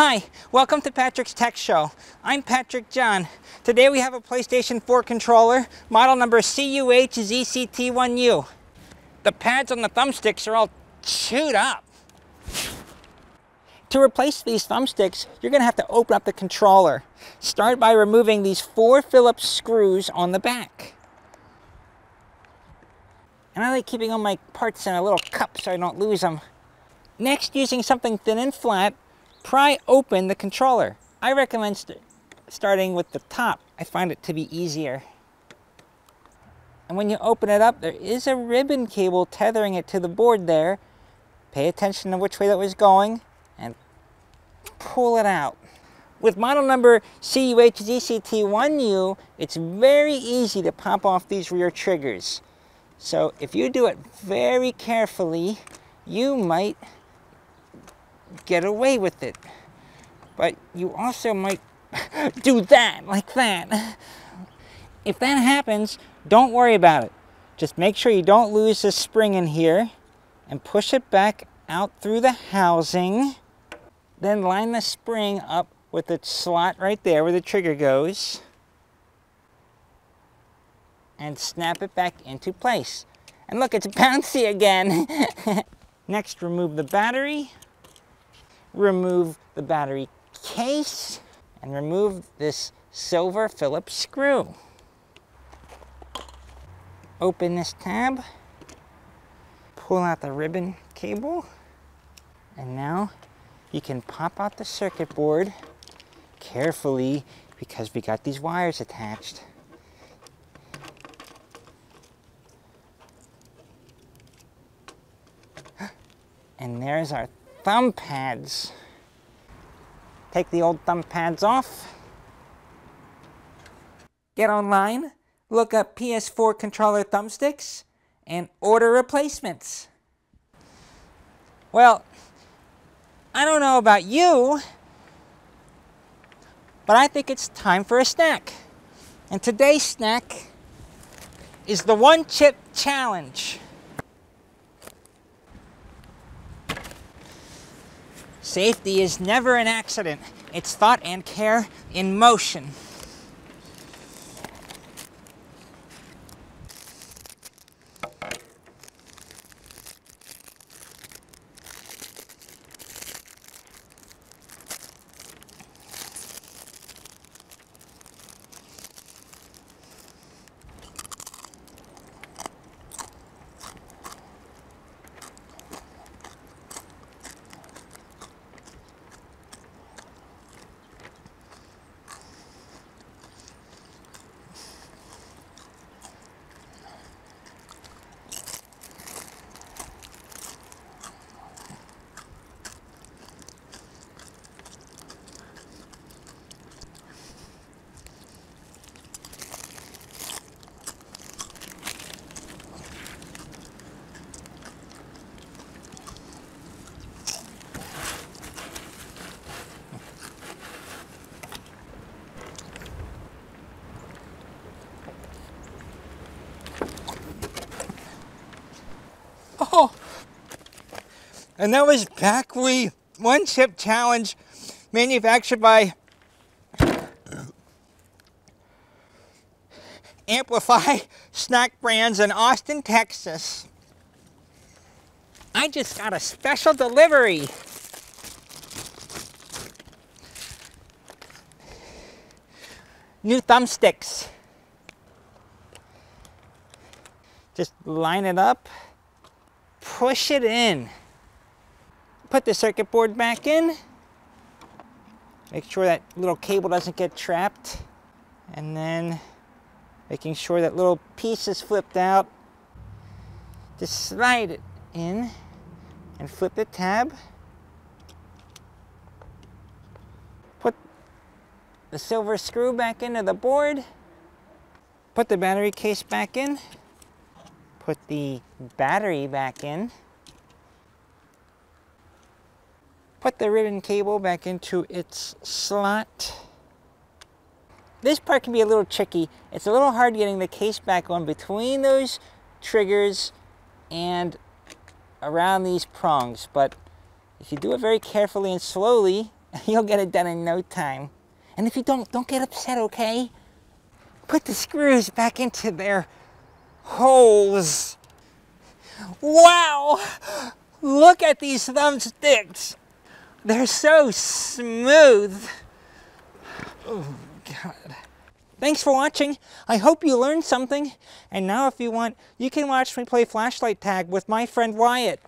Hi, welcome to Patrick's Tech Show. I'm Patrick John. Today we have a PlayStation 4 controller, model number CUH-ZCT1U. The pads on the thumbsticks are all chewed up. To replace these thumbsticks, you're going to have to open up the controller. Start by removing these 4 Phillips screws on the back. And I like keeping all my parts in a little cup so I don't lose them. Next, using something thin and flat, pry open the controller. I recommend starting with the top. I find it to be easier. And when you open it up, there is a ribbon cable tethering it to the board there. Pay attention to which way that was going and pull it out. With model number CUH-ZCT1U, it's very easy to pop off these rear triggers. So if you do it very carefully, you might get away with it. But you also might do that, like that. If that happens, don't worry about it. Just make sure you don't lose the spring in here and push it back out through the housing. Then line the spring up with the slot right there where the trigger goes and snap it back into place. And look, it's bouncy again. Next, remove the battery. Remove the battery case and remove this silver Phillips screw. Open this tab, pull out the ribbon cable, and now you can pop out the circuit board carefully because we got these wires attached. And there's our thumb pads. Take the old thumb pads off. Get online, look up PS4 controller thumbsticks, and order replacements. Well, I don't know about you, but I think it's time for a snack. And today's snack is the One Chip Challenge. Safety is never an accident. It's thought and care in motion. Oh, and that was Backwee One Chip Challenge, manufactured by Amplify Snack Brands in Austin, Texas. I just got a special delivery. New thumbsticks. Just line it up. Push it in. Put the circuit board back in. Make sure that little cable doesn't get trapped. And then making sure that little piece is flipped out. Just slide it in and flip the tab. Put the silver screw back into the board. Put the battery case back in. Put the battery back in. Put the ribbon cable back into its slot. This part can be a little tricky. It's a little hard getting the case back on between those triggers and around these prongs, but if you do it very carefully and slowly, You'll get it done in no time. And if you don't get upset, okay? Put the screws back into their holes. Wow! Look at these thumbsticks. They're so smooth. Oh, God. Thanks for watching. I hope you learned something. And now if you want, you can watch me play flashlight tag with my friend Wyatt.